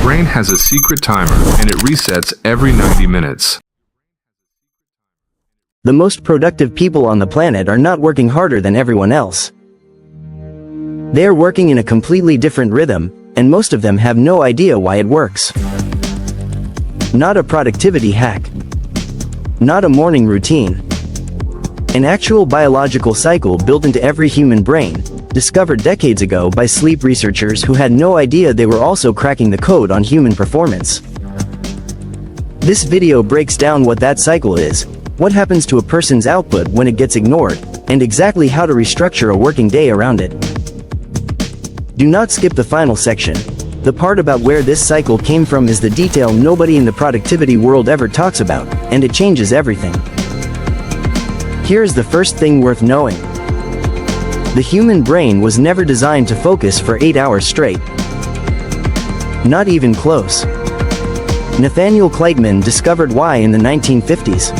brain has a secret timer, and it resets every 90 minutes. The most productive people on the planet are not working harder than everyone else. They are working in a completely different rhythm, and most of them have no idea why it works. Not a productivity hack. Not a morning routine. An actual biological cycle built into every human brain, discovered decades ago by sleep researchers who had no idea they were also cracking the code on human performance. This video breaks down what that cycle is, what happens to a person's output when it gets ignored, and exactly how to restructure a working day around it. Do not skip the final section. The part about where this cycle came from is the detail nobody in the productivity world ever talks about, and it changes everything. Here's the first thing worth knowing. The human brain was never designed to focus for 8 hours straight. Not even close. Nathaniel Kleitman discovered why in the 1950s.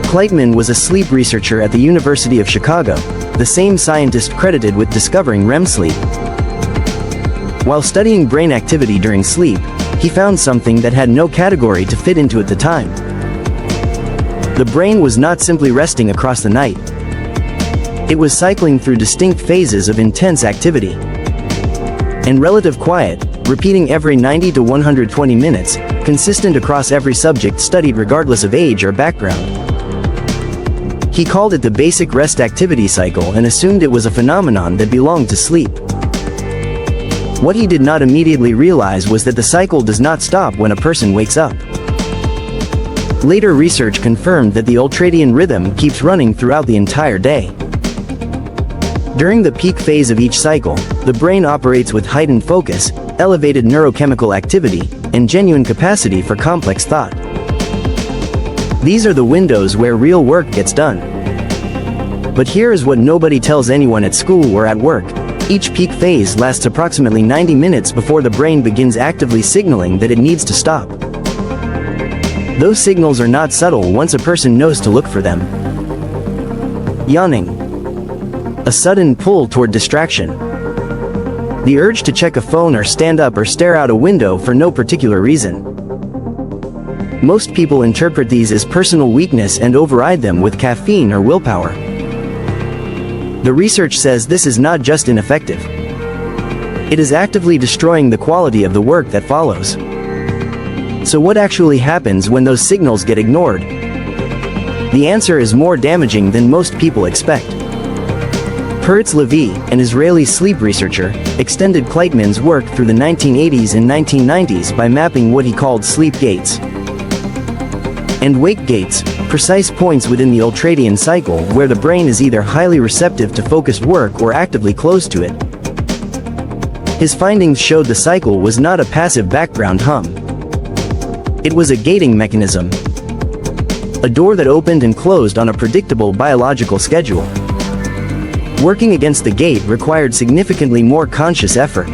Kleitman was a sleep researcher at the University of Chicago, the same scientist credited with discovering REM sleep. While studying brain activity during sleep, he found something that had no category to fit into at the time. The brain was not simply resting across the night. It was cycling through distinct phases of intense activity and relative quiet, repeating every 90 to 120 minutes, consistent across every subject studied regardless of age or background. He called it the basic rest activity cycle and assumed it was a phenomenon that belonged to sleep. What he did not immediately realize was that the cycle does not stop when a person wakes up. Later research confirmed that the Ultradian rhythm keeps running throughout the entire day. During the peak phase of each cycle, the brain operates with heightened focus, elevated neurochemical activity, and genuine capacity for complex thought. These are the windows where real work gets done. But here is what nobody tells anyone at school or at work. Each peak phase lasts approximately 90 minutes before the brain begins actively signaling that it needs to stop. Those signals are not subtle once a person knows to look for them. Yawning. A sudden pull toward distraction. The urge to check a phone or stand up or stare out a window for no particular reason. Most people interpret these as personal weakness and override them with caffeine or willpower. The research says this is not just ineffective. It is actively destroying the quality of the work that follows. So what actually happens when those signals get ignored? The answer is more damaging than most people expect. Peretz Levi, an Israeli sleep researcher, extended Kleitman's work through the 1980s and 1990s by mapping what he called sleep gates and wake gates, precise points within the Ultradian cycle where the brain is either highly receptive to focused work or actively closed to it. His findings showed the cycle was not a passive background hum. It was a gating mechanism. A door that opened and closed on a predictable biological schedule. Working against the gate required significantly more conscious effort.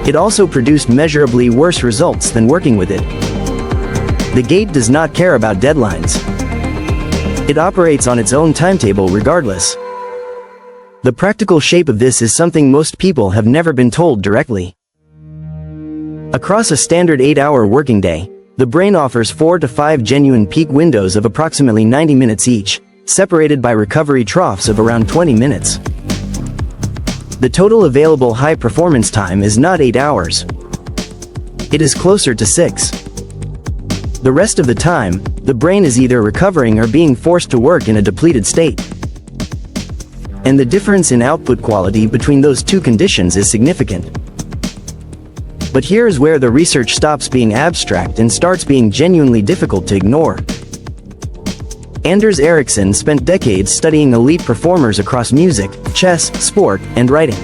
It also produced measurably worse results than working with it. The gate does not care about deadlines. It operates on its own timetable regardless. The practical shape of this is something most people have never been told directly. Across a standard 8-hour working day, the brain offers 4 to 5 genuine peak windows of approximately 90 minutes each, separated by recovery troughs of around 20 minutes. The total available high performance time is not 8 hours. It is closer to 6. The rest of the time, the brain is either recovering or being forced to work in a depleted state. And the difference in output quality between those two conditions is significant. But here's where the research stops being abstract and starts being genuinely difficult to ignore. Anders Ericsson spent decades studying elite performers across music, chess, sport, and writing.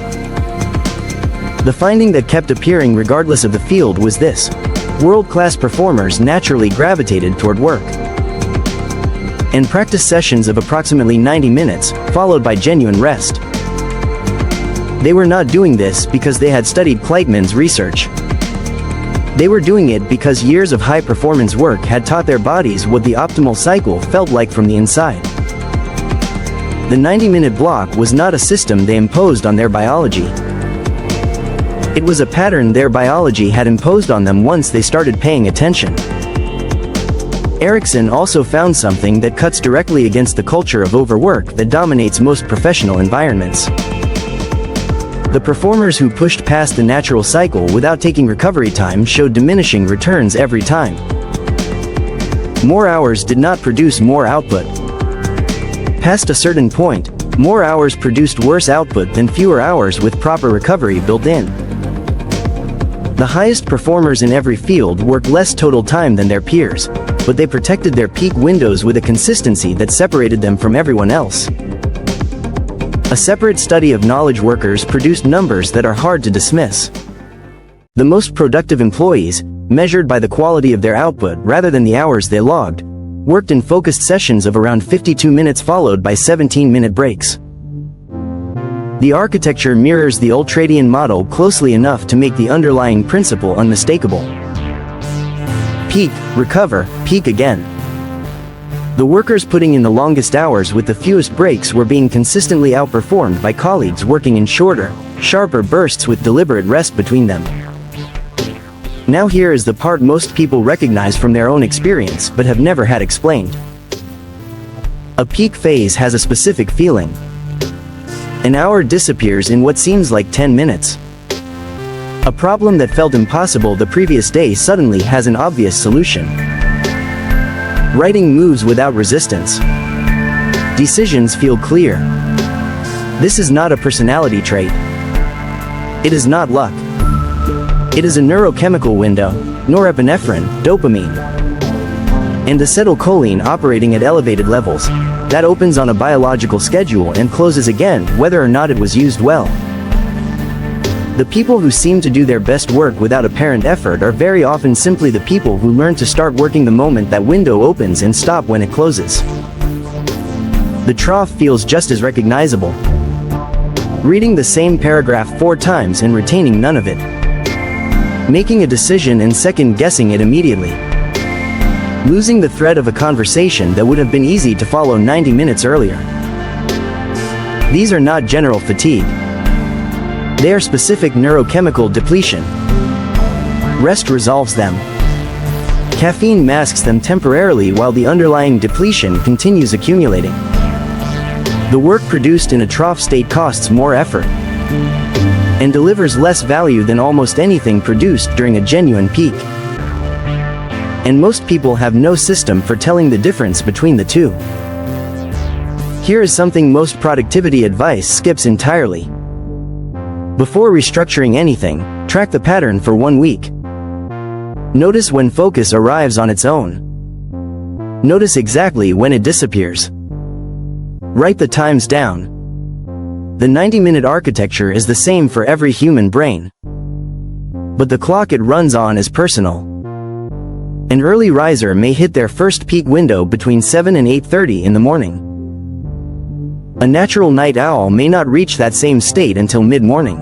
The finding that kept appearing regardless of the field was this: world-class performers naturally gravitated toward work and practice sessions of approximately 90 minutes, followed by genuine rest. They were not doing this because they had studied Kleitman's research. They were doing it because years of high-performance work had taught their bodies what the optimal cycle felt like from the inside. The 90-minute block was not a system they imposed on their biology. It was a pattern their biology had imposed on them once they started paying attention. Erickson also found something that cuts directly against the culture of overwork that dominates most professional environments. The performers who pushed past the natural cycle without taking recovery time showed diminishing returns every time. More hours did not produce more output. Past a certain point, more hours produced worse output than fewer hours with proper recovery built in. The highest performers in every field worked less total time than their peers, but they protected their peak windows with a consistency that separated them from everyone else. A separate study of knowledge workers produced numbers that are hard to dismiss. The most productive employees, measured by the quality of their output rather than the hours they logged, worked in focused sessions of around 52 minutes followed by 17-minute breaks. The architecture mirrors the Ultradian model closely enough to make the underlying principle unmistakable. Peak, recover, peak again. The workers putting in the longest hours with the fewest breaks were being consistently outperformed by colleagues working in shorter, sharper bursts with deliberate rest between them. Now here is the part most people recognize from their own experience but have never had explained. A peak phase has a specific feeling. An hour disappears in what seems like 10 minutes. A problem that felt impossible the previous day suddenly has an obvious solution. Writing moves without resistance. Decisions feel clear. This is not a personality trait. It is not luck. It is a neurochemical window, norepinephrine, dopamine, and acetylcholine operating at elevated levels, that opens on a biological schedule and closes again whether or not it was used well. The people who seem to do their best work without apparent effort are very often simply the people who learn to start working the moment that window opens and stop when it closes. The trough feels just as recognizable. Reading the same paragraph 4 times and retaining none of it. Making a decision and second-guessing it immediately. Losing the thread of a conversation that would have been easy to follow 90 minutes earlier. These are not general fatigue. They are specific neurochemical depletion. Rest resolves them. Caffeine masks them temporarily while the underlying depletion continues accumulating. The work produced in a trough state costs more effort and delivers less value than almost anything produced during a genuine peak. And most people have no system for telling the difference between the two. Here is something most productivity advice skips entirely. Before restructuring anything, track the pattern for 1 week. Notice when focus arrives on its own. Notice exactly when it disappears. Write the times down. The 90-minute architecture is the same for every human brain. But the clock it runs on is personal. An early riser may hit their first peak window between 7 and 8:30 in the morning. A natural night owl may not reach that same state until mid-morning.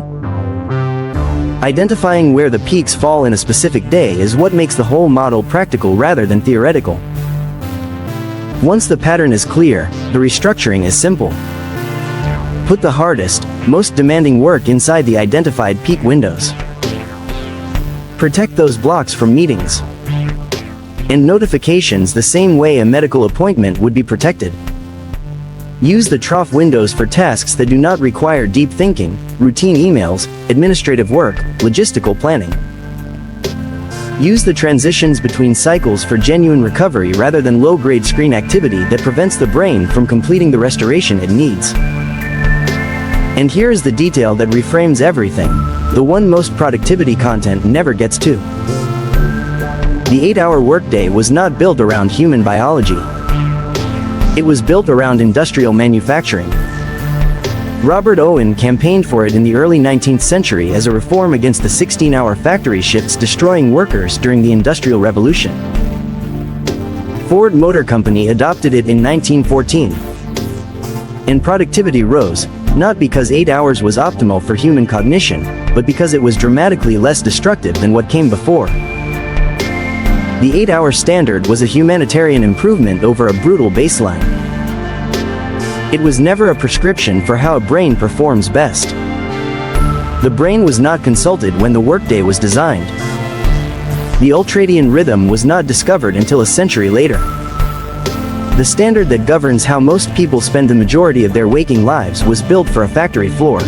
Identifying where the peaks fall in a specific day is what makes the whole model practical rather than theoretical. Once the pattern is clear, the restructuring is simple. Put the hardest, most demanding work inside the identified peak windows. Protect those blocks from meetings and notifications the same way a medical appointment would be protected. Use the trough windows for tasks that do not require deep thinking, routine emails, administrative work, logistical planning. Use the transitions between cycles for genuine recovery rather than low-grade screen activity that prevents the brain from completing the restoration it needs. And here is the detail that reframes everything, the one most productivity content never gets to. The 8-hour workday was not built around human biology. It was built around industrial manufacturing. Robert Owen campaigned for it in the early 19th century as a reform against the 16-hour factory shifts destroying workers during the Industrial Revolution. Ford Motor Company adopted it in 1914. And productivity rose, not because 8 hours was optimal for human cognition, but because it was dramatically less destructive than what came before. The 8-hour standard was a humanitarian improvement over a brutal baseline. It was never a prescription for how a brain performs best. The brain was not consulted when the workday was designed. The Ultradian rhythm was not discovered until a century later. The standard that governs how most people spend the majority of their waking lives was built for a factory floor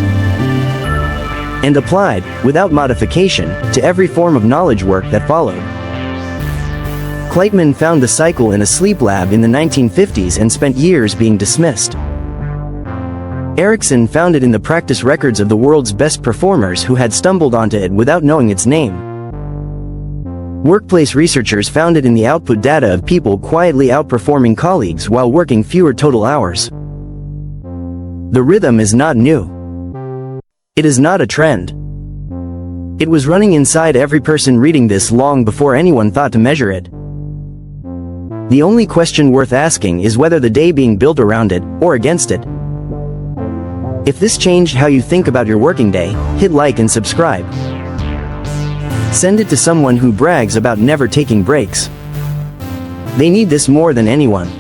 and applied, without modification, to every form of knowledge work that followed. Kleitman found the cycle in a sleep lab in the 1950s and spent years being dismissed. Ericsson found it in the practice records of the world's best performers who had stumbled onto it without knowing its name. Workplace researchers found it in the output data of people quietly outperforming colleagues while working fewer total hours. The rhythm is not new. It is not a trend. It was running inside every person reading this long before anyone thought to measure it. The only question worth asking is whether the day being built around it, or against it. If this changed how you think about your working day, hit like and subscribe. Send it to someone who brags about never taking breaks. They need this more than anyone.